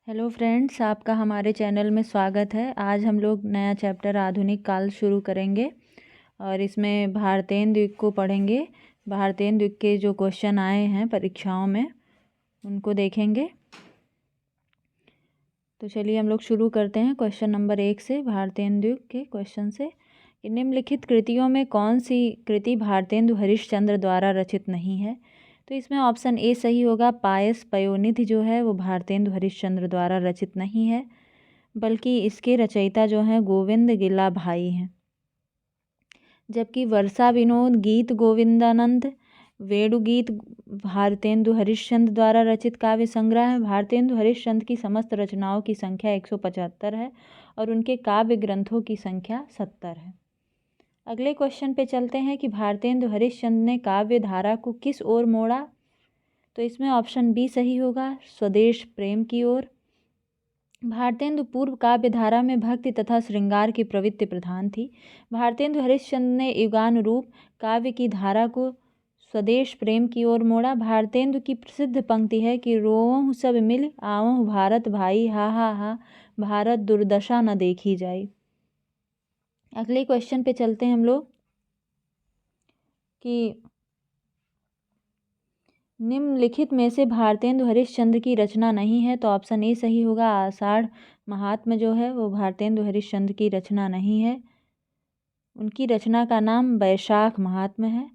Hello friends, आपका हमारे channel में स्वागत है। आज हम लोग नया चैप्टर आधुनिक काल शुरू करेंगे और इसमें भारतेंदु युग को पढ़ेंगे। भारतेंदु युग के जो क्वेश्चन आए हैं परीक्षाओं में उनको देखेंगे। तो चलिए हम लोग शुरू करते हैं क्वेश्चन नंबर 1 से। भारतेंदु युग के क्वेश्चन से कि निम्नलिखित कृतियों में कौन सी कृति भारतेंदु हरिश्चंद्र द्वारा रचित नहीं है। तो इसमें ऑप्शन ए सही होगा। पायस पयोनिधि जो है वो भारतेंदु हरिश्चंद्र द्वारा रचित नहीं है, बल्कि इसके रचयिता जो हैं गोविंद गिल्ला भाई हैं। जबकि वर्षा विनोद गीत गोविंदानंद वेणुगीत भारतेंदु हरिश्चंद्र द्वारा रचित काव्य संग्रह है। भारतेंदु हरिश्चंद्र की समस्त रचनाओं की संख्या 175 है और उनके काव्य ग्रंथों की संख्या 70 है। अगले क्वेश्चन पे चलते हैं कि भारतेंदु हरिश्चंद्र ने काव्य धारा को किस ओर मोड़ा। तो इसमें ऑप्शन बी सही होगा, स्वदेश प्रेम की ओर। भारतेंदु पूर्व काव्य धारा में भक्ति तथा श्रृंगार की प्रवृत्ति प्रधान थी। भारतेंदु हरिश्चंद्र ने युगानुरूप काव्य की धारा को स्वदेश प्रेम की ओर मोड़ा। भारतेंदु की प्रसिद्ध पंक्ति है कि रोऊँ सब मिल आवूँ भारत भाई, हा हा हा भारत दुर्दशा न देखी जाई। अगले क्वेश्चन पे चलते हैं हम लोग कि निम्नलिखित में से भारतेंदु हरिश्चंद्र की रचना नहीं है। तो ऑप्शन ए सही होगा। आषाढ़ महात्म्य जो है वो भारतेंदु हरिश्चंद्र की रचना नहीं है। उनकी रचना का नाम वैशाख महात्म्य है।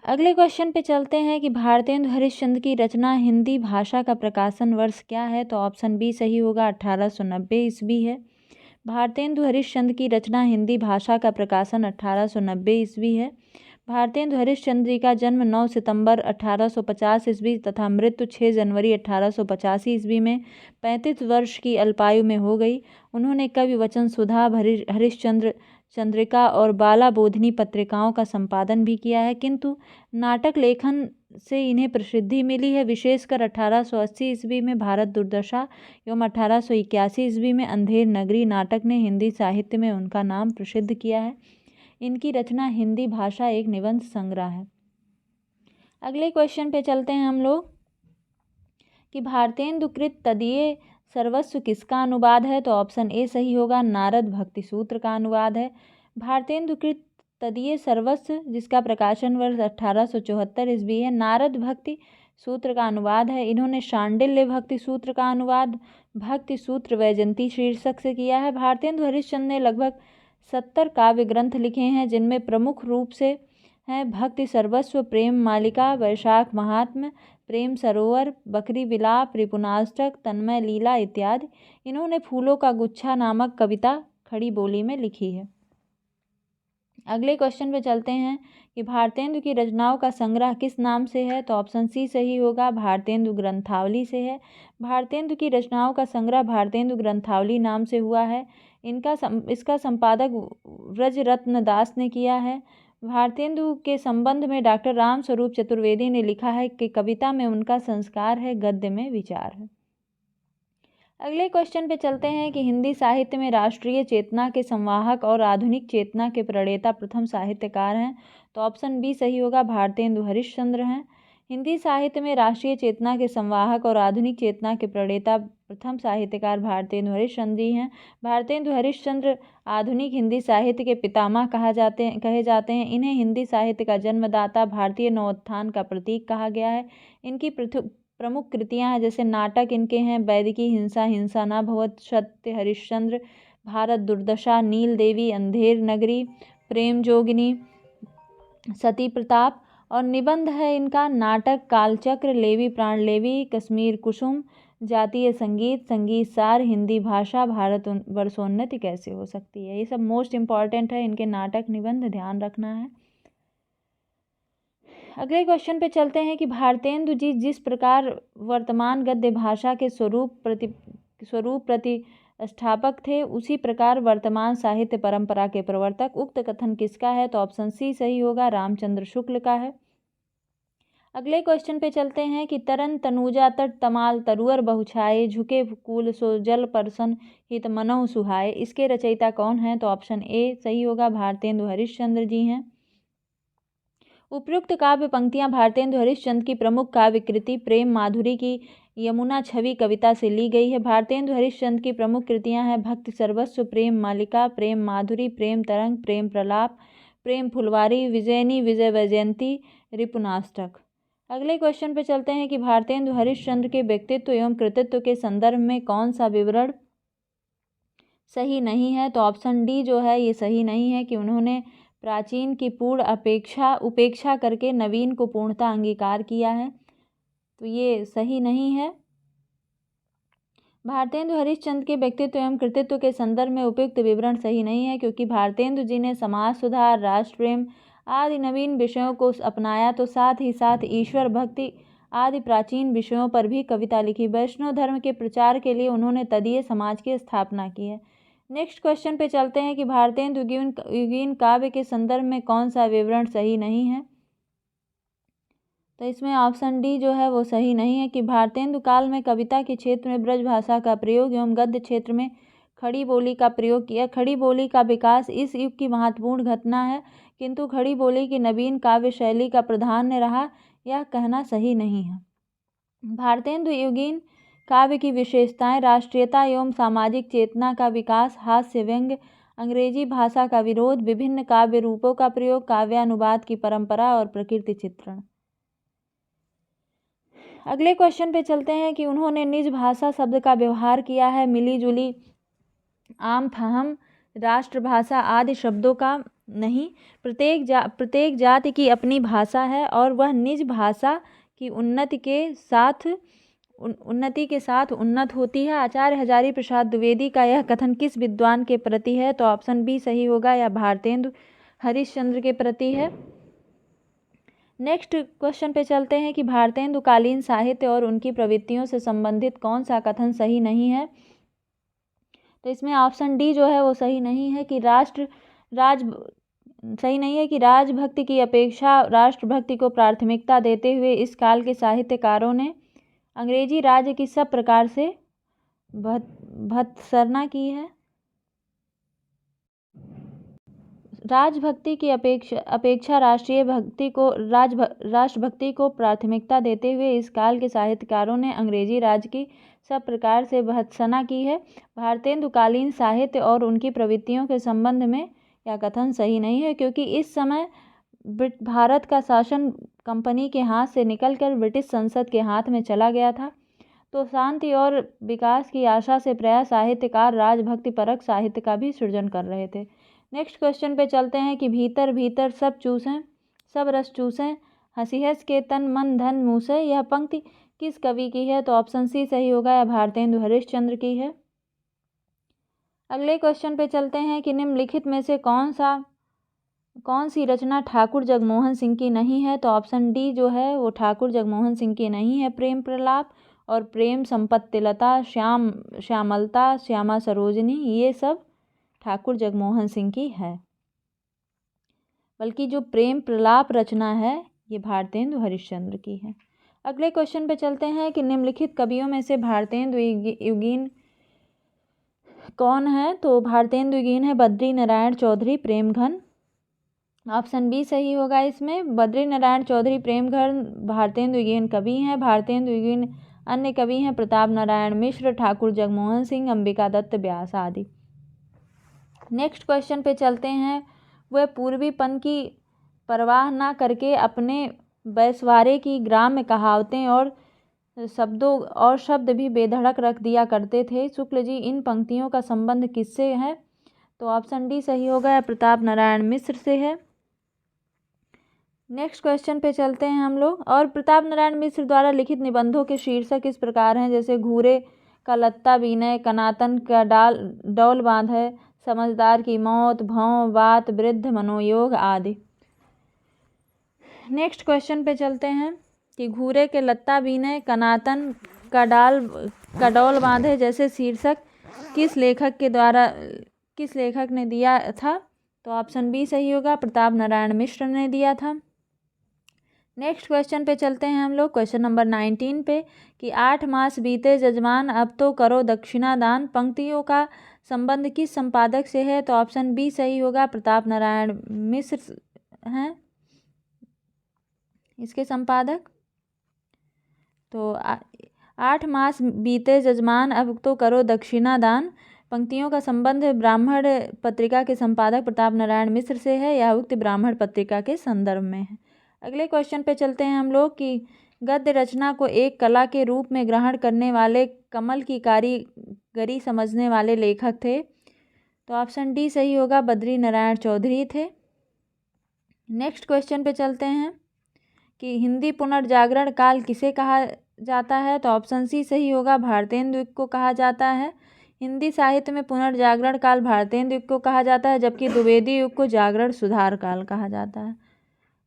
अगले क्वेश्चन पे चलते हैं कि भारतेंदु हरिश्चंद्र की रचना हिंदी भाषा का प्रकाशन वर्ष क्या है। तो ऑप्शन बी सही होगा, 1890 ईस्वी है। भारतेंदु हरिश्चंद्र की रचना हिंदी भाषा का प्रकाशन 1890 ईस्वी है। भारतेंदु हरिश्चंद्र जी का जन्म 9 सितंबर 1850 ईस्वी तथा मृत्यु 6 जनवरी 1885 ईस्वी में 35 वर्ष की अल्पायु में हो गई। उन्होंने कवि वचन सुधा, हरिश्चंद्र चंद्रिका और बाला बोधिनी पत्रिकाओं का संपादन भी किया है, किंतु नाटक लेखन से इन्हें प्रसिद्धि मिली है। विशेषकर 1880 ईस्वी में भारत दुर्दशा एवं 1881 ईस्वी में अंधेर नगरी नाटक ने हिंदी साहित्य में उनका नाम प्रसिद्ध किया है। इनकी रचना हिंदी भाषा एक निबंध संग्रह है। अगले क्वेश्चन पे चलते हैं हम लोग कि भारतेंदु कृत तदीय सर्वस्व किसका अनुवाद है। तो ऑप्शन ए सही होगा, नारद भक्ति सूत्र का अनुवाद है। भारतेंदु कृत तदीय सर्वस्व जिसका प्रकाशन वर्ष 1874 ईस्वी है, नारद भक्ति सूत्र का अनुवाद है। इन्होंने शांडिल्य भक्ति सूत्र का अनुवाद भक्ति सूत्र वैजयंती शीर्षक से किया है। भारतेंदु हरिश्चंद्र ने लगभग 70 काव्य ग्रंथ लिखे हैं, जिनमें प्रमुख रूप से हैं भक्ति सर्वस्व, प्रेम मालिका, वैशाख महात्म्य, प्रेम सरोवर, बकरी विलाप, रिपुनाष्टक, तन्मय लीला इत्यादि। इन्होंने फूलों का गुच्छा नामक कविता खड़ी बोली में लिखी है। अगले क्वेश्चन पे चलते हैं कि भारतेंदु की रचनाओं का संग्रह किस नाम से है। तो ऑप्शन सी सही होगा, भारतेंदु ग्रंथावली से है। भारतेंदु की रचनाओं का संग्रह भारतेंदु ग्रंथावली नाम से हुआ है। इसका संपादक व्रजरत्न दास ने किया है। भारतेंदु के संबंध में डॉक्टर राम स्वरूप चतुर्वेदी ने लिखा है कि कविता में उनका संस्कार है, गद्य में विचार है। अगले क्वेश्चन पे चलते हैं कि हिंदी साहित्य में राष्ट्रीय चेतना के संवाहक और आधुनिक चेतना के प्रणेता प्रथम साहित्यकार हैं। तो ऑप्शन बी सही होगा, भारतेंदु हरिश्चंद्र हैं। हिंदी साहित्य में राष्ट्रीय चेतना के संवाहक और आधुनिक चेतना के प्रणेता प्रथम साहित्यकार भारतेंदु हरिश्चंद्र जी हैं। भारतेंदु हरिश्चंद्र आधुनिक हिंदी साहित्य के पितामह कहे जाते हैं। इन्हें हिंदी साहित्य का जन्मदाता, भारतीय नवोत्थान का प्रतीक कहा गया है। इनकी प्रमुख कृतियां हैं, जैसे नाटक इनके हैं वैदिकी हिंसा, हिंसा न भवत, सत्य हरिश्चंद्र, भारत दुर्दशा, नील देवी, अंधेर नगरी, प्रेम जोगिनी, सती प्रताप। और निबंध है इनका नाटक कालचक्र, लेवी प्राण लेवी, कश्मीर कुसुम, जातीय संगीत, संगीत सार, हिंदी भाषा, भारत वर्षोन्नति कैसे हो सकती है। ये सब मोस्ट इम्पॉर्टेंट है, इनके नाटक निबंध ध्यान रखना है। अगले क्वेश्चन पे चलते हैं कि भारतेंदु जी जिस प्रकार वर्तमान गद्य भाषा के स्वरूप प्रतिष्ठापक थे, उसी प्रकार वर्तमान साहित्य परंपरा के प्रवर्तक। उक्त कथन किसका है। तो ऑप्शन सी सही होगा, रामचंद्र शुक्ल का है। अगले क्वेश्चन पे चलते हैं कि तरन तनुजा तट तमाल तरुअर बहुछाए, झुके कूल सो जल परसन हित मनहु सुहाए। इसके रचयिता कौन हैं। तो ऑप्शन ए सही होगा, भारतेंदु हरिश्चंद्र जी हैं। उपर्युक्त काव्य पंक्तियां भारतेंदु हरिश्चंद्र की प्रमुख काव्य कृति प्रेम माधुरी की यमुना छवि कविता से ली गई है। भारतेंदु हरिश्चंद्र की प्रमुख कृतियां हैं भक्ति सर्वस्व, प्रेम मालिका, प्रेम माधुरी, प्रेम तरंग, प्रेम प्रलाप, प्रेम फुलवारी, विजयनी, विजय वैजयंती, रिपुनाष्टक। अगले क्वेश्चन पे चलते हैं कि भारतेंदु हरिश्चंद्र के व्यक्तित्व एवं कृतित्व के संदर्भ में कौन सा विवरण सही नहीं है। तो ऑप्शन डी जो है ये सही नहीं है कि उन्होंने प्राचीन की पूर्ण उपेक्षा करके नवीन को पूर्णता अंगीकार किया है, तो ये सही नहीं है। भारतेंदु हरिश्चंद्र के व्यक्तित्व एवं कृतित्व के संदर्भ में उपयुक्त विवरण सही नहीं है, क्योंकि भारतेंदु जी ने समाज सुधार, राष्ट्र प्रेम आदि नवीन विषयों को अपनाया, तो साथ ही साथ ईश्वर भक्ति आदि प्राचीन विषयों पर भी कविता लिखी। वैष्णव धर्म के प्रचार के लिए उन्होंने तदीय समाज की स्थापना की है। नेक्स्ट क्वेश्चन पे चलते हैं कि भारतेंदु युगीन काव्य के संदर्भ में कौन सा विवरण सही नहीं है। तो इसमें ऑप्शन डी जो है वो सही नहीं है कि भारतेंदु काल में कविता के क्षेत्र में ब्रज भाषा का प्रयोग एवं गद्य क्षेत्र में खड़ी बोली का प्रयोग किया। खड़ी बोली का विकास इस युग की महत्वपूर्ण घटना है, किंतु खड़ी बोली की नवीन काव्य शैली का प्राधान्य रहा, यह कहना सही नहीं है। भारतेंदु युगीन काव्य की विशेषताएं राष्ट्रीयता एवं सामाजिक चेतना का विकास, हास्य व्यंग्य, अंग्रेजी भाषा का विरोध, विभिन्न काव्य रूपों का प्रयोग, काव्यानुवाद की परंपरा और प्रकृति चित्रण। अगले क्वेश्चन पे चलते हैं कि उन्होंने निज भाषा शब्द का व्यवहार किया है मिली जुली, आम, फहम, राष्ट्रभाषा आदि शब्दों का नहीं। प्रत्येक जाति की अपनी भाषा है और वह निज भाषा की उन्नति के साथ उन्नत होती है। आचार्य हजारी प्रसाद द्विवेदी का यह कथन किस विद्वान के प्रति है। तो ऑप्शन बी सही होगा, या भारतेंदु हरिश्चंद्र के प्रति है। नेक्स्ट क्वेश्चन पे चलते हैं कि भारतेंदु कालीन साहित्य और उनकी प्रवृत्तियों से संबंधित कौन सा कथन सही नहीं है। तो इसमें ऑप्शन डी जो है वो सही नहीं है कि राजभक्ति की अपेक्षा राष्ट्रभक्ति को प्राथमिकता देते हुए इस काल के साहित्यकारों ने अंग्रेजी राज्य की सब प्रकार से भत्सना की है। राजभक्ति की अपेक्षा राष्ट्रभक्ति को प्राथमिकता देते हुए इस काल के साहित्यकारों ने अंग्रेजी राज्य की सब प्रकार से भत्सना की है। भारतेंदु कालीन साहित्य और उनकी प्रवृत्तियों के संबंध में यह कथन सही नहीं है, क्योंकि इस समय भारत का शासन कंपनी के हाथ से निकलकर ब्रिटिश संसद के हाथ में चला गया था, तो शांति और विकास की आशा से प्रायः साहित्यकार राजभक्ति परक साहित्य का भी सृजन कर रहे थे। नेक्स्ट क्वेश्चन पे चलते हैं कि भीतर भीतर सब चूसें, सब रस चूसें, हंसी हंस के तन मन धन मूसे, यह पंक्ति किस कवि की है। तो ऑप्शन सी सही होगा, या भारतेंदु हरिश्चंद्र की है। अगले क्वेश्चन पे चलते हैं कि निम्नलिखित में से कौन सी रचना ठाकुर जगमोहन सिंह की नहीं है। तो ऑप्शन डी जो है वो ठाकुर जगमोहन सिंह की नहीं है। प्रेम प्रलाप और प्रेम संपत्तिलता, श्यामलता, श्यामा सरोजनी, ये सब ठाकुर जगमोहन सिंह की है, बल्कि जो प्रेम प्रलाप रचना है ये भारतेंदु हरिश्चंद्र की है। अगले क्वेश्चन पे चलते हैं कि निम्नलिखित कवियों में से भारतेंदु युगीन कौन है। तो भारतेंदु युगीन है बद्री नारायण चौधरी प्रेमघन। ऑप्शन बी सही होगा इसमें। बद्री नारायण चौधरी प्रेमघन भारतेंदु युगीन कवि हैं। भारतेंदु युगीन अन्य कवि हैं प्रताप नारायण मिश्र, ठाकुर जगमोहन सिंह, अंबिका दत्त व्यास आदि। नेक्स्ट क्वेश्चन पे चलते हैं, वह पूर्वीपन की परवाह न करके अपने बैसवारे की ग्राम्य कहावतें और शब्द भी बेधड़क रख दिया करते थे। शुक्ल जी, इन पंक्तियों का संबंध किससे है। तो ऑप्शन डी सही होगा, या प्रताप नारायण मिश्र से है। नेक्स्ट क्वेश्चन पे चलते हैं हम लोग। और प्रताप नारायण मिश्र द्वारा लिखित निबंधों के शीर्षक इस प्रकार हैं, जैसे घूरे का लत्ता विनय, कनातन का डौल बांधे, समझदार की मौत, भौं बात, वृद्ध मनोयोग आदि। नेक्स्ट क्वेश्चन पे चलते हैं कि घूरे के लत्ता बीने, कनातन का डौल बांधे जैसे शीर्षक किस लेखक ने दिया था। तो ऑप्शन बी सही होगा, प्रताप नारायण मिश्र ने दिया था। नेक्स्ट क्वेश्चन पे चलते हैं हम लोग, क्वेश्चन नंबर 19 पे कि 8 मास बीते जजमान अब तो करो दक्षिणा दान, पंक्तियों का संबंध किस संपादक से है। तो ऑप्शन बी सही होगा, प्रताप नारायण मिश्र हैं इसके संपादक। तो 8 मास बीते जजमान अब तो करो दक्षिणा दान पंक्तियों का संबंध ब्राह्मण पत्रिका के संपादक प्रताप नारायण मिश्र से है या उक्त ब्राह्मण पत्रिका के संदर्भ में है। अगले क्वेश्चन पे चलते हैं हम लोग कि गद्य रचना को एक कला के रूप में ग्रहण करने वाले, कमल की कारीगरी समझने वाले लेखक थे। तो ऑप्शन डी सही होगा, बद्री नारायण चौधरी थे। नेक्स्ट क्वेश्चन पे चलते हैं कि हिंदी पुनर्जागरण काल किसे कहा जाता है। तो ऑप्शन सी सही होगा, भारतेंदु को कहा जाता है। हिंदी साहित्य में पुनर्जागरण काल भारतेंदु युग को कहा जाता है, जबकि द्विवेदी युग को जागरण सुधार काल कहा जाता है।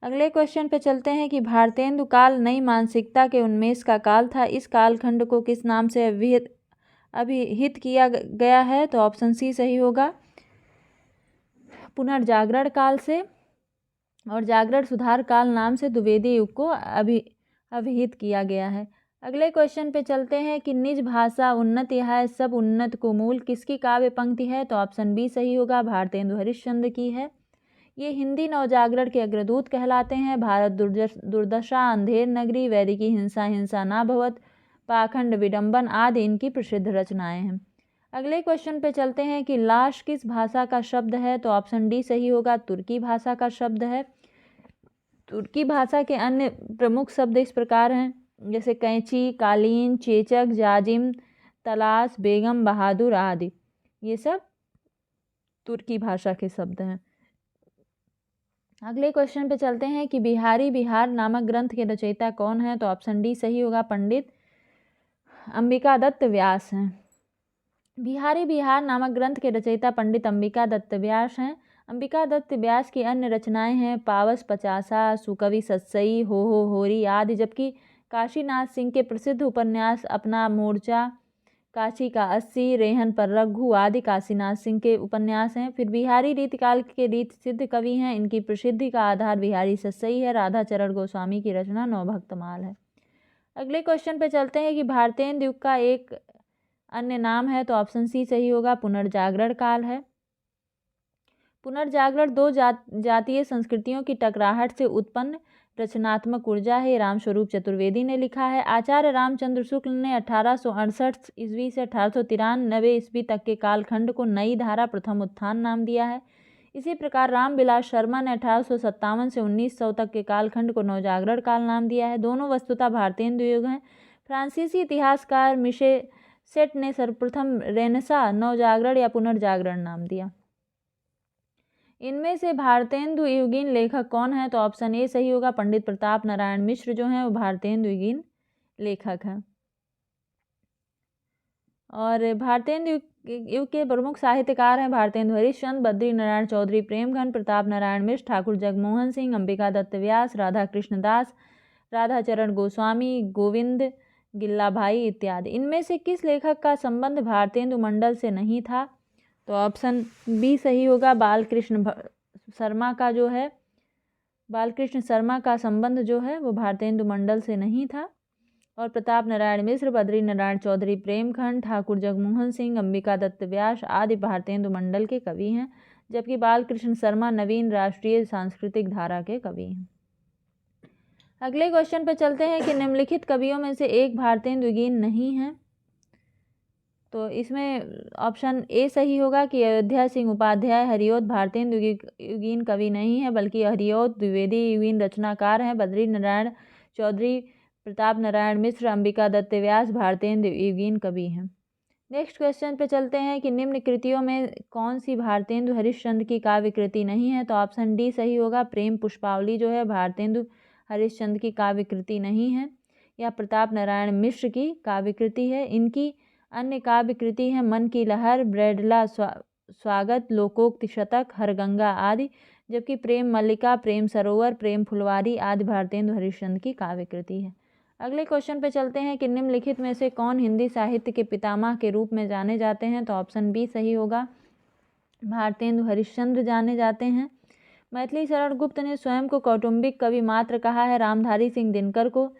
अगले क्वेश्चन पे चलते हैं कि भारतेंदु काल नई मानसिकता के उन्मेष का काल था। इस कालखंड को किस नाम से अभिहित किया गया है। तो ऑप्शन सी सही होगा, पुनर्जागरण काल से, और जागरण सुधार काल नाम से द्विवेदी युग को अभिहित किया गया है। अगले क्वेश्चन पे चलते हैं कि निज भाषा उन्नत यह सब उन्नत को मूल किसकी काव्य पंक्ति है। तो ऑप्शन बी सही होगा, भारतेंदु हरिश्चंद्र की है। ये हिंदी नवजागरण के अग्रदूत कहलाते हैं। भारत दुर्दशा, अंधेर नगरी, वैरी की हिंसा, हिंसा ना भवत, पाखंड, विडंबन आदि इनकी प्रसिद्ध रचनाएं हैं। अगले क्वेश्चन पे चलते हैं कि लाश किस भाषा का शब्द है। तो ऑप्शन डी सही होगा, तुर्की भाषा का शब्द है। तुर्की भाषा के अन्य प्रमुख शब्द इस प्रकार हैं, जैसे कैंची, कालीन, चेचक, जाजिम, तलाश, बेगम, बहादुर आदि। ये सब तुर्की भाषा के शब्द हैं। अगले क्वेश्चन पे चलते हैं कि बिहारी बिहार नामक ग्रंथ के रचयिता कौन है। तो ऑप्शन डी सही होगा, पंडित अंबिका दत्त व्यास हैं। बिहारी बिहार नामक ग्रंथ के रचयिता पंडित अंबिका दत्त व्यास हैं। अंबिका दत्त व्यास की अन्य रचनाएं हैं पावस पचासा, सुकवि सत्सई, हो होरी आदि, जबकि काशीनाथ सिंह के प्रसिद्ध उपन्यास अपना मोर्चा, काशी का 80, रेहन पर रघु आदि काशीनाथ सिंह के उपन्यास हैं। फिर बिहारी रीतिकाल के रीत सिद्ध कवि हैं। इनकी प्रसिद्धि का आधार बिहारी सत्सई है। राधा चरण गोस्वामी की रचना नवभक्तमाल है। अगले क्वेश्चन पे चलते हैं कि भारतेंदु युग का एक अन्य नाम है। तो ऑप्शन सी सही होगा, पुनर्जागरण काल है। पुनर्जागरण दो जातीय संस्कृतियों की टकराहट से उत्पन्न रचनात्मक ऊर्जा है। रामस्वरूप चतुर्वेदी ने लिखा है। आचार्य रामचंद्र शुक्ल ने 1868 ईस्वी से 1893 ईस्वी तक के कालखंड को नई धारा प्रथम उत्थान नाम दिया है। इसी प्रकार रामविलास शर्मा ने 1857 से 1900 तक के कालखंड को नवजागरण काल नाम दिया है। दोनों वस्तुतः भारतेंदु युग हैं। फ्रांसीसी इतिहासकार मिशे सेट ने सर्वप्रथम रेनेसां नवजागरण या पुनर्जागरण नाम दिया। इनमें से भारतेंदु युगीन लेखक कौन है। तो ऑप्शन ए सही होगा, पंडित प्रताप नारायण मिश्र जो हैं वो भारतेंदु युगीन लेखक हैं। और भारतेंदु युग के प्रमुख साहित्यकार हैं भारतेंदु हरिश्चंद्र, बद्री नारायण चौधरी, प्रेमघन, प्रताप नारायण मिश्र, ठाकुर जगमोहन सिंह, अंबिका दत्त व्यास, राधा कृष्ण दास, राधा चरण गोस्वामी, गोविंद गिल्लाभाई इत्यादि। इनमें से किस लेखक का संबंध भारतेंदु मंडल से नहीं था। तो ऑप्शन बी सही होगा, बालकृष्ण शर्मा का जो है, बालकृष्ण शर्मा का संबंध जो है वो भारतेंदु मंडल से नहीं था। और प्रताप नारायण मिश्र, बद्री नारायण चौधरी, प्रेमखंड, ठाकुर जगमोहन सिंह, अंबिका दत्त व्यास आदि भारतेंदु मंडल के कवि हैं, जबकि बालकृष्ण शर्मा नवीन राष्ट्रीय सांस्कृतिक धारा के कवि हैं। अगले क्वेश्चन पर चलते हैं कि निम्नलिखित कवियों में से एक भारतेंदु युगीन नहीं है। तो इसमें ऑप्शन ए सही होगा कि अयोध्या सिंह उपाध्याय हरिऔध भारतेंदु युगीन कवि नहीं है, बल्कि हरिऔध द्विवेदी युगीन रचनाकार हैं। बद्री नारायण चौधरी, प्रताप नारायण मिश्र, अंबिका दत्त व्यास भारतेंदु युगीन कवि हैं। नेक्स्ट क्वेश्चन पे चलते हैं कि निम्न कृतियों में कौन सी भारतेंदु हरिश्चंद्र की काव्य कृति नहीं है। तो ऑप्शन डी सही होगा, प्रेम पुष्पावली जो है भारतेंदु हरिश्चंद्र की काव्य कृति नहीं है, यह प्रताप नारायण मिश्र की काव्य कृति है। इनकी अन्य काव्य कृति है मन की लहर, ब्रैडला स्वागत, लोकोक्ति शतक, हरगंगा आदि, जबकि प्रेम मल्लिका, प्रेम सरोवर, प्रेम फुलवारी आदि भारतेंदु हरिश्चंद्र की काव्य कृति है। अगले क्वेश्चन पे चलते हैं कि निम्नलिखित में से कौन हिंदी साहित्य के पितामह के रूप में जाने जाते हैं। तो ऑप्शन बी सही होगा, भारतेंदु हरिश्चंद्र जाने जाते हैं। मैथिली शरण गुप्त ने स्वयं को कौटुंबिक कवि मात्र कहा है। रामधारी सिंह दिनकर को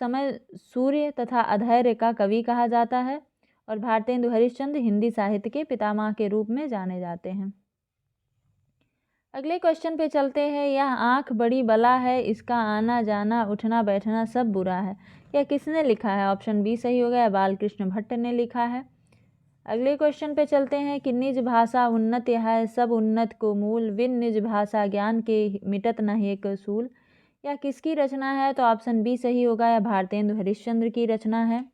समय सूर्य तथा अधैर्य का कवि कहा जाता है। और भारतेंदु हरिश्चंद्र हिंदी साहित्य के पितामह के रूप में जाने जाते हैं। अगले क्वेश्चन पे चलते हैं, यह आँख बड़ी बला है, इसका आना जाना उठना बैठना सब बुरा है, यह किसने लिखा है? ऑप्शन बी सही होगा, बाल कृष्ण भट्ट ने लिखा है। अगले क्वेश्चन पे चलते हैं कि निज भाषा उन्नत है सब उन्नत को मूल, विन निज भाषा ज्ञान के मिटत न एक सूल। यह किसकी रचना है? तो ऑप्शन बी सही होगा, यह भारतेंदु हरिश्चंद्र की रचना है।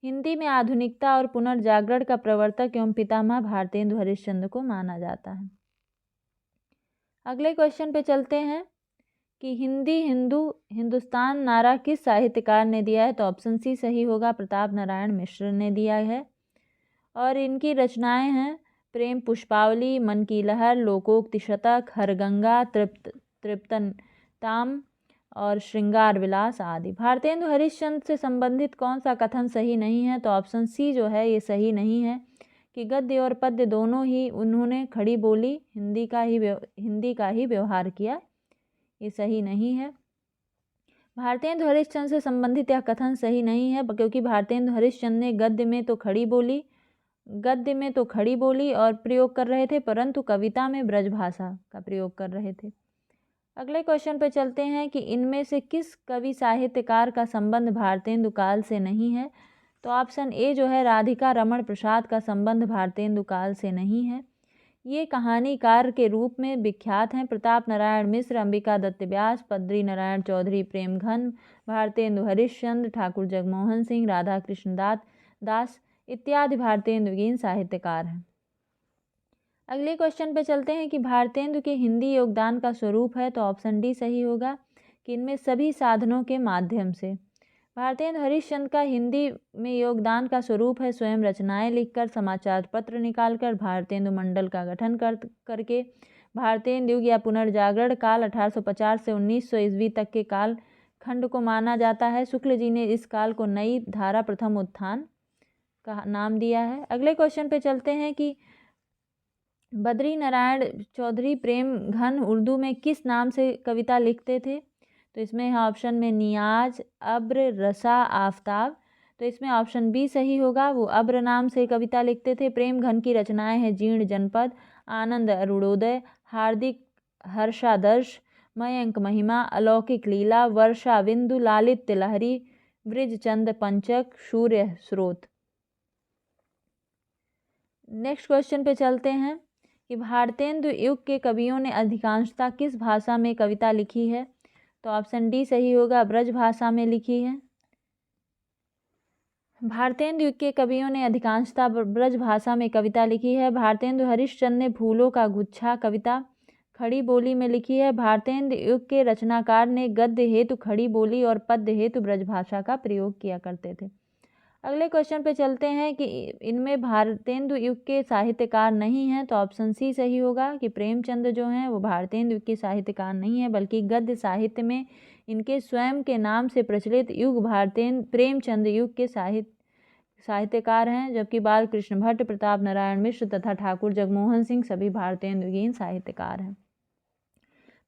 हिंदी में आधुनिकता और पुनर्जागरण का प्रवर्तक एवं पितामह भारतेंदु हरिश्चंद्र को माना जाता है। अगले क्वेश्चन पे चलते हैं कि हिंदी हिंदू हिंदुस्तान नारा किस साहित्यकार ने दिया है? तो ऑप्शन सी सही होगा, प्रताप नारायण मिश्र ने दिया है। और इनकी रचनाएं हैं प्रेम पुष्पावली, मन की लहर, लोकोक्ति शतक, हरगंगा, तृप्तताम और श्रृंगार विलास आदि। भारतेंदु हरिश्चंद्र से संबंधित कौन सा कथन सही नहीं है? तो ऑप्शन सी जो है ये सही नहीं है कि गद्य और पद्य दोनों ही उन्होंने खड़ी बोली हिंदी का ही व्यवहार किया, ये सही नहीं है। भारतेंदु हरिश्चंद्र से संबंधित यह कथन सही नहीं है क्योंकि भारतेंदु हरिश्चंद्र ने गद्य में तो खड़ी बोली और प्रयोग कर रहे थे, परंतु कविता में ब्रजभाषा का प्रयोग कर रहे थे। अगले क्वेश्चन पे चलते हैं कि इनमें से किस कवि साहित्यकार का संबंध भारतेंदु काल से नहीं है? तो ऑप्शन ए जो है राधिका रमण प्रसाद का संबंध भारतेंदु काल से नहीं है। ये कहानीकार के रूप में विख्यात हैं प्रताप नारायण मिश्र, अंबिका दत्त व्यास, बद्री नारायण चौधरी प्रेमघन, भारतेंदु हरिश्चंद्र, ठाकुर जगमोहन सिंह, राधा कृष्ण दास इत्यादि भारतेंदुगीन साहित्यकार हैं। अगले क्वेश्चन पे चलते हैं कि भारतेंदु के हिंदी योगदान का स्वरूप है? तो ऑप्शन डी सही होगा कि इनमें सभी साधनों के माध्यम से। भारतेंदु हरिश्चंद्र का हिंदी में योगदान का स्वरूप है स्वयं रचनाएं लिखकर, समाचार पत्र निकालकर, भारतेंदु मंडल का गठन करके, भारतेंदु युग या पुनर्जागरण काल 1850 से 1900 ईस्वी तक के काल खंड को माना जाता है। शुक्ल जी ने इस काल को नई धारा प्रथम उत्थान का नाम दिया है। अगले क्वेश्चन पे चलते हैं कि बद्री नारायण चौधरी प्रेम घन उर्दू में किस नाम से कविता लिखते थे? तो इसमें है ऑप्शन में नियाज, अब्र, रसा, आफताब। तो इसमें ऑप्शन बी सही होगा, वो अब्र नाम से कविता लिखते थे। प्रेम घन की रचनाएं हैं जीर्ण जनपद, आनंद अरुणोदय, हार्दिक हर्षादर्श, मयंक महिमा, अलौकिक लीला, वर्षा बिंदु, लालित्य लहरी, ब्रिजचंद पंचक, सूर्य स्रोत। नेक्स्ट क्वेश्चन पे चलते हैं कि भारतेंदु युग के कवियों ने अधिकांशतः किस भाषा में कविता लिखी है? तो ऑप्शन डी सही होगा, ब्रज भाषा में लिखी है। भारतेंदु युग के कवियों ने अधिकांशतः ब्रज भाषा में कविता लिखी है। भारतेंदु हरिश्चंद्र ने फूलों का गुच्छा कविता खड़ी बोली में लिखी है। भारतेंदु युग के रचनाकार ने गद्य हेतु खड़ी बोली और पद्य हेतु ब्रज भाषा का प्रयोग किया करते थे। अगले क्वेश्चन पे चलते हैं कि इनमें भारतेंदु युग के साहित्यकार नहीं हैं। तो ऑप्शन सी सही होगा कि प्रेमचंद जो हैं वो भारतेंदु युग के साहित्यकार नहीं है, बल्कि गद्य साहित्य में इनके स्वयं के नाम से प्रचलित युग प्रेमचंद युग के साहित्यकार हैं, जबकि बाल कृष्ण भट्ट, प्रताप नारायण मिश्र तथा ठाकुर जगमोहन सिंह सभी भारतेंदुगीन साहित्यकार हैं।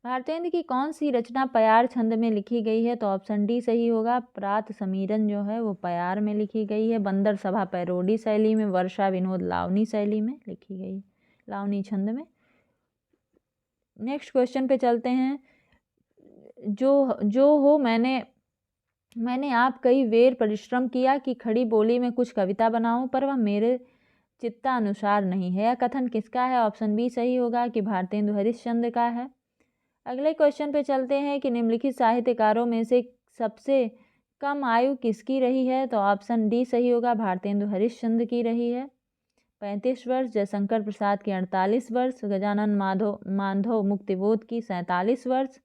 भारतेंदु की कौन सी रचना पयार छंद में लिखी गई है? तो ऑप्शन डी सही होगा, प्रात समीरन जो है वो पयार में लिखी गई है। बंदर सभा पैरोडी शैली में, वर्षा विनोद लावनी शैली में लिखी गई, लावनी छंद में। नेक्स्ट क्वेश्चन पे चलते हैं, जो हो मैंने आप कई वेर परिश्रम किया कि खड़ी बोली में कुछ कविता बनाऊं, पर वह मेरे चित्तानुसार नहीं है। यह कथन किसका है? ऑप्शन बी सही होगा कि भारतेंदु हरिश्चंद्र का है। अगले क्वेश्चन पे चलते हैं कि निम्नलिखित साहित्यकारों में से सबसे कम आयु किसकी रही है? तो ऑप्शन डी सही होगा, भारतेंदु हरिश्चंद्र की रही है 35 वर्ष, जयशंकर प्रसाद की 48 वर्ष, गजानन माधव मुक्तिबोध की 47 वर्ष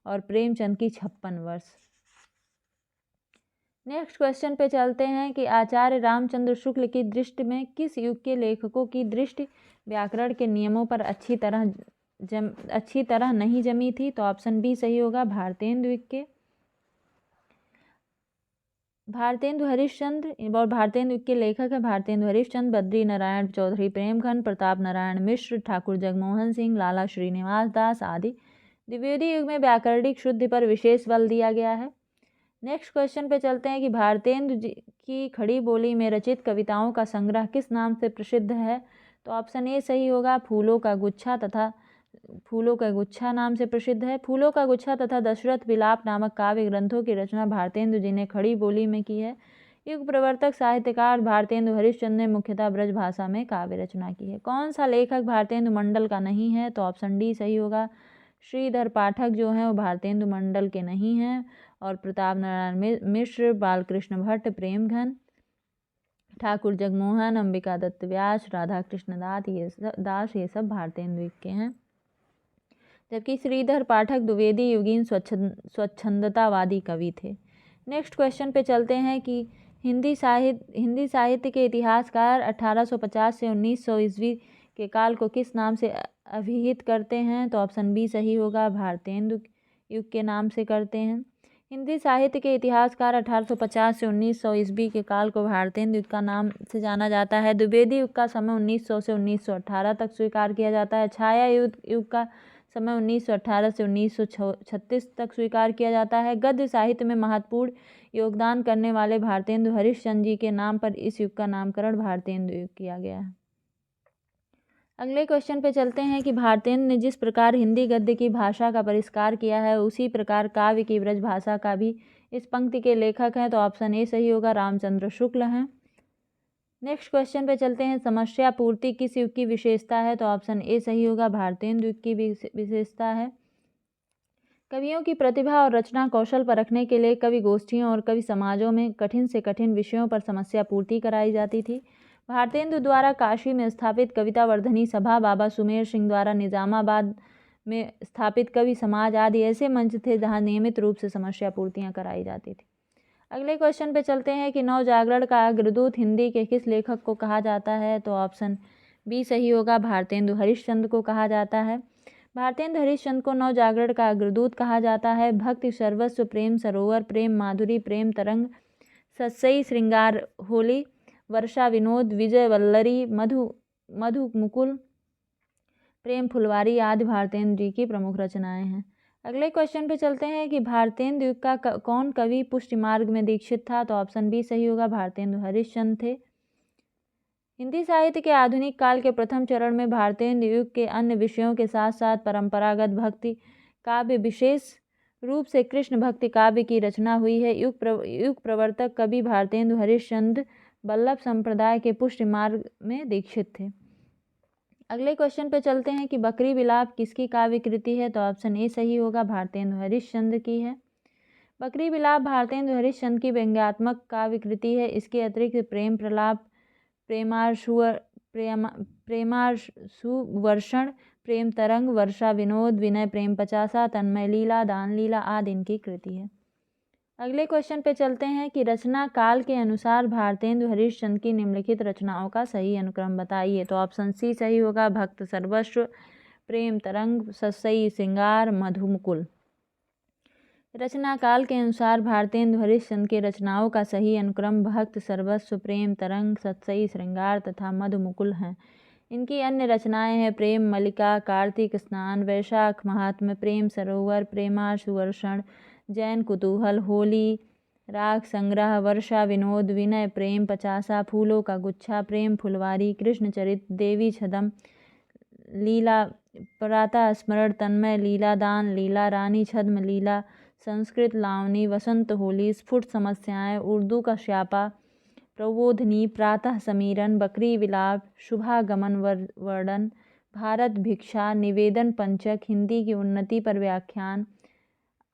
और प्रेमचंद की 56 वर्ष। नेक्स्ट क्वेश्चन पे चलते हैं कि आचार्य रामचंद्र शुक्ल की दृष्टि में किस युग के लेखकों की दृष्टि व्याकरण के नियमों पर अच्छी तरह नहीं जमी थी? तो ऑप्शन बी सही होगा, भारतेंदु युग के। भारतेंदु हरिश्चंद्र और भारतेंदु युग के लेखक है भारतेंदु हरिश्चंद्र, बद्री नारायण चौधरी प्रेमघन, प्रताप नारायण मिश्र, ठाकुर जगमोहन सिंह, लाला श्रीनिवास दास आदि। द्विवेदी युग में व्याकरणिक शुद्धि पर विशेष बल दिया गया है। नेक्स्ट क्वेश्चन पे चलते हैं कि भारतेंदु की खड़ी बोली में रचित कविताओं का संग्रह किस नाम से प्रसिद्ध है? तो ऑप्शन ए सही होगा, फूलों का गुच्छा तथा फूलों का गुच्छा नाम से प्रसिद्ध है। फूलों का गुच्छा तथा दशरथ विलाप नामक काव्य ग्रंथों की रचना भारतेंदु जी ने खड़ी बोली में की है। युग प्रवर्तक साहित्यकार भारतेंदु हरिश्चंद्र ने मुख्यतः ब्रज भाषा में काव्य रचना की है। कौन सा लेखक भारतेंदु मंडल का नहीं है? तो ऑप्शन डी सही होगा। श्रीधर पाठक जो हैं वो भारतेंदु मंडल के नहीं हैं। और प्रताप नारायण मिश्र, बालकृष्ण भट्ट, प्रेमघन, ठाकुर जगमोहन, अंबिका दत्त व्यास, राधा कृष्ण दास ये सब भारतेंदु के हैं। जबकि श्रीधर पाठक द्विवेदी युगीन स्वच्छंदतावादी कवि थे। नेक्स्ट क्वेश्चन पे चलते हैं कि हिंदी साहित्य के इतिहासकार 1850 से 1900 ईस्वी के काल को किस नाम से अभिहित करते हैं? तो ऑप्शन बी सही होगा, भारतेंदु युग के नाम से करते हैं। हिंदी साहित्य के इतिहासकार 1850 से 1900 ईस्वी के काल को भारतेंदु युग का नाम से जाना जाता है। द्विवेदी युग का समय 1900 से 1918 तक स्वीकार किया जाता है। छाया युग का समय 1918 से 1936 तक स्वीकार किया जाता है। गद्य साहित्य में महत्वपूर्ण योगदान करने वाले भारतेंदु हरिश्चंद्र जी के नाम पर इस युग का नामकरण भारतेंदु युग किया गया है। अगले क्वेश्चन पे चलते हैं कि भारतेंदु ने जिस प्रकार हिंदी गद्य की भाषा का परिष्कार किया है उसी प्रकार काव्य की ब्रज भाषा का भी इस पंक्ति के लेखक हैं। तो ऑप्शन ए सही होगा, रामचंद्र शुक्ल हैं। नेक्स्ट क्वेश्चन पे चलते हैं, समस्या पूर्ति किस युग की विशेषता है? तो ऑप्शन ए सही होगा, भारतेंदु युग की विशेषता है। कवियों की प्रतिभा और रचना कौशल परखने के लिए कवि गोष्ठियों और कवि समाजों में कठिन से कठिन विषयों पर समस्या पूर्ति कराई जाती थी। भारतेंदु द्वारा काशी में स्थापित कविता वर्धनी सभा, बाबा सुमेर सिंह द्वारा निजामाबाद में स्थापित कवि समाज आदि ऐसे मंच थे जहां नियमित रूप से समस्या पूर्तियां कराई जाती थी। अगले क्वेश्चन पे चलते हैं कि नवजागरण का अग्रदूत हिंदी के किस लेखक को कहा जाता है? तो ऑप्शन बी सही होगा, भारतेंदु हरिश्चंद्र को कहा जाता है। भारतेंदु हरिश्चंद्र को नवजागरण का अग्रदूत कहा जाता है। भक्ति सर्वस्व, प्रेम सरोवर, प्रेम माधुरी, प्रेम तरंग, सत्सई श्रृंगार होली, वर्षा विनोद, विजय वल्लरी, मधु मुकुल, प्रेम फुलवारी आदि भारतेंदु जी की प्रमुख रचनाएं हैं। अगले क्वेश्चन पे चलते हैं कि भारतेंदु युग का कौन कवि पुष्टि मार्ग में दीक्षित था? तो ऑप्शन बी सही होगा, भारतेंदु हरिश्चंद्र थे। हिंदी साहित्य के आधुनिक काल के प्रथम चरण में भारतेंदु युग के अन्य विषयों के साथ साथ परंपरागत भक्ति काव्य, विशेष रूप से कृष्ण भक्ति काव्य की रचना हुई है। युग प्रवर्तक कवि भारतेंदु हरिश्चंद्र वल्लभ संप्रदाय के पुष्टि मार्ग में दीक्षित थे। अगले क्वेश्चन पे चलते हैं कि बकरी विलाप किसकी काव्य कृति है? तो ऑप्शन ए सही होगा, भारतेंदु हरिश्चंद्र की है। बकरी विलाप भारतेंदु हरिश्चंद्र की व्यंग्यात्मक काव्य कृति है। इसके अतिरिक्त प्रेम प्रलाप, प्रेमाशुवर्षण, प्रेम तरंग, वर्षा विनोद, विनय प्रेम पचासा, तन्मय लीला, दान लीला आदि इनकी कृति है। अगले क्वेश्चन पे चलते हैं कि रचना काल के अनुसार भारतेंदु हरिश्चंद्र की निम्नलिखित रचनाओं का सही अनुक्रम बताइए। तो ऑप्शन सी सही होगा, भक्त सर्वस्व, प्रेम तरंग, सत्सई श्रृंगार, मधु मुकुल। रचना काल के अनुसार भारतेंदु हरिश्चंद्र के रचनाओं का सही अनुक्रम भक्त सर्वस्व, प्रेम तरंग, सत्सई श्रृंगार तथा मधु मुकुल हैं। इनकी अन्य रचनाएं हैं प्रेम मलिका, कार्तिक स्नान, वैशाख महात्म्य, प्रेम सरोवर, प्रेमाशुवर्षण, जैन कुतूहल, होली, राग संग्रह, वर्षा विनोद, विनय प्रेम पचासा, फूलों का गुच्छा, प्रेम फुलवारी, कृष्ण चरित, देवी छदम, लीला प्रातः स्मरण, तन्मय लीला, दान लीला, रानी छद्म लीला, संस्कृत लावनी, वसंत होली, स्फुट समस्याएं, उर्दू का श्यापा, प्रबोधनी, प्रातः समीरन, बकरी विलाप, शुभागमन वर्णन, भारत भिक्षा, निवेदन पंचक, हिंदी की उन्नति पर व्याख्यान,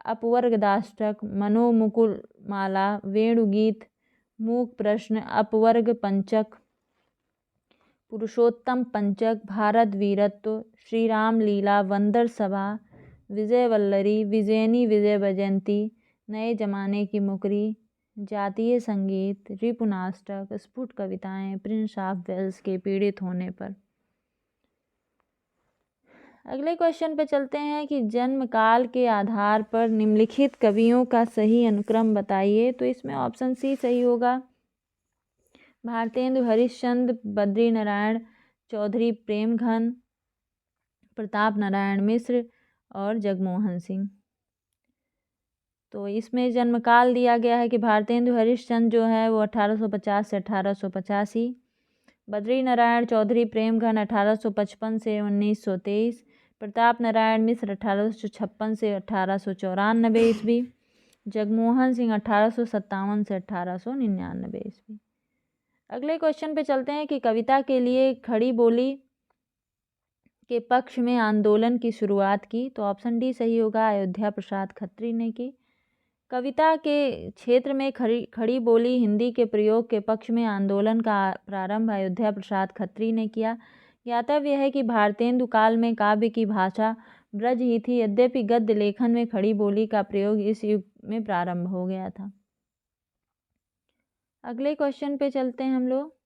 अपवर्ग दाष्टक, मनोमुकुल माला, वेणुगीत, मूक प्रश्न, अपवर्ग पंचक, पुरुषोत्तम पंचक, भारत वीरत्व, श्री राम लीला, वंदर सभा, विजय वल्लरी, विजयनी विजय वैजयंती, नए जमाने की मुकरी, जातीय संगीत, रिपुनाष्टक, स्फुट कविताएं, प्रिंस ऑफ वेल्स के पीड़ित होने पर। अगले क्वेश्चन पे चलते हैं कि जन्म काल के आधार पर निम्नलिखित कवियों का सही अनुक्रम बताइए। तो इसमें ऑप्शन सी सही होगा, भारतेंदु हरिश्चंद्र, बद्री नारायण चौधरी, प्रेमघन, प्रताप नारायण मिश्र और जगमोहन सिंह। तो इसमें जन्म काल दिया गया है कि भारतेंदु हरिश्चंद्र जो है वो 1850 से 1885, बद्री नारायण चौधरी प्रेमघन 1855 से 1923, प्रताप नारायण मिश्र 1856 से 1894 ईस्वी। जगमोहन सिंह 1857 से 1899 ईस्वी। अगले क्वेश्चन पे चलते हैं कि कविता के लिए खड़ी बोली के पक्ष में आंदोलन की शुरुआत की, तो ऑप्शन डी सही होगा, अयोध्या प्रसाद खत्री ने की। कविता के क्षेत्र में खड़ी बोली हिंदी के प्रयोग के पक्ष में आंदोलन का प्रारंभ अयोध्या प्रसाद खत्री ने किया। ज्ञातव्य है कि भारतेंदु काल में काव्य की भाषा ब्रज ही थी, यद्यपि गद्य लेखन में खड़ी बोली का प्रयोग इस युग में प्रारंभ हो गया था। अगले क्वेश्चन पे चलते हैं हम लोग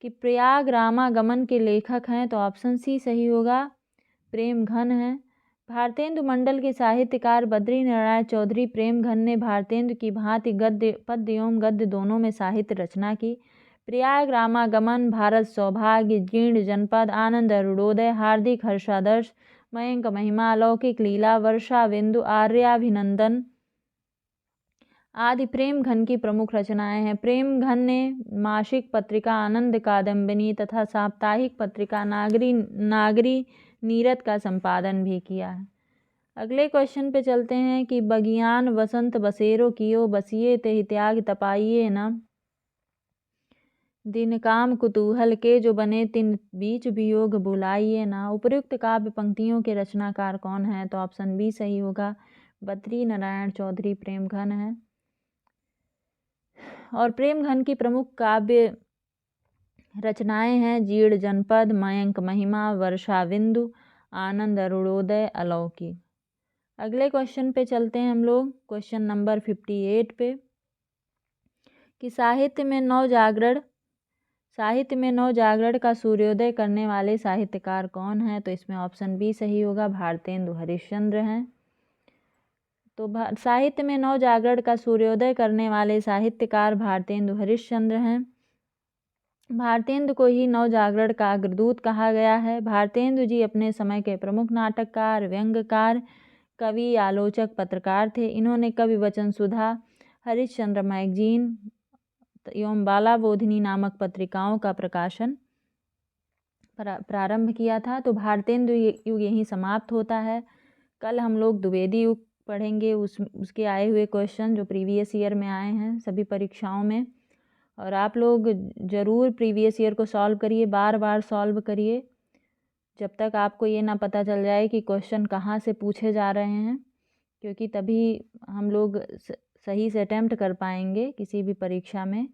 कि प्रयाग रामागमन के लेखक हैं, तो ऑप्शन सी सही होगा, प्रेमघन हैं। भारतेंदु मंडल के साहित्यकार बद्री नारायण चौधरी प्रेमघन ने भारतेंदु की भांति गद्य पद्य एवं गद्य दोनों में साहित्य रचना की। प्रयाग रामागमन, भारत सौभाग्य, जीर्ण जनपद, आनंद अरुणोदय, हार्दिक हर्षादर्श, मयंक महिमा, अलौकिक लीला, वर्षा बिंदु, आर्याभिनंदन आदि प्रेमघन की प्रमुख रचनाएं हैं। प्रेमघन ने मासिक पत्रिका आनंद कादम्बिनी तथा साप्ताहिक पत्रिका नागरी नीरद का संपादन भी किया है। अगले क्वेश्चन पे चलते हैं कि बगियान वसंत बसेरो कियो, बसिए तेहि त्याग तपाइए न, दिन काम कुतूहल के जो बने तिन बीच वियोग बुलाइए ना। उपयुक्त काव्य पंक्तियों के रचनाकार कौन है, तो ऑप्शन बी सही होगा, बद्री नारायण चौधरी प्रेमघन है। और प्रेमघन की प्रमुख काव्य रचनाएं हैं जीर्ण जनपद, मयंक महिमा, वर्षा बिंदु, आनंद अरुणोदय, अलौकिक। अगले क्वेश्चन पे चलते हैं हम लोग, क्वेश्चन नंबर 58 पे कि साहित्य में नवजागरण का सूर्योदय करने वाले साहित्यकार कौन है, तो इसमें ऑप्शन बी सही होगा, भारतेंदु हरिश्चंद्र हैं। तो साहित्य में नवजागरण का सूर्योदय करने वाले साहित्यकार भारतेंदु हरिश्चंद्र हैं। भारतेंदु को ही नवजागरण का अग्रदूत कहा गया है। भारतेंदु जी अपने समय के प्रमुख नाटककार, व्यंग्यकार, कवि, आलोचक, पत्रकार थे। इन्होंने कवि वचन सुधा, हरिश्चंद्र मैगजीन एवं बाला बोधिनी नामक पत्रिकाओं का प्रकाशन प्रारंभ किया था। तो भारतेंदु युग यहीं समाप्त होता है। कल हम लोग द्विवेदी युग पढ़ेंगे, उसके आए हुए क्वेश्चन जो प्रीवियस ईयर में आए हैं सभी परीक्षाओं में। और आप लोग ज़रूर प्रीवियस ईयर को सॉल्व करिए, बार बार सॉल्व करिए, जब तक आपको ये ना पता चल जाए कि क्वेश्चन कहाँ से पूछे जा रहे हैं, क्योंकि तभी हम लोग सही से अटेम्प्ट कर पाएंगे किसी भी परीक्षा में।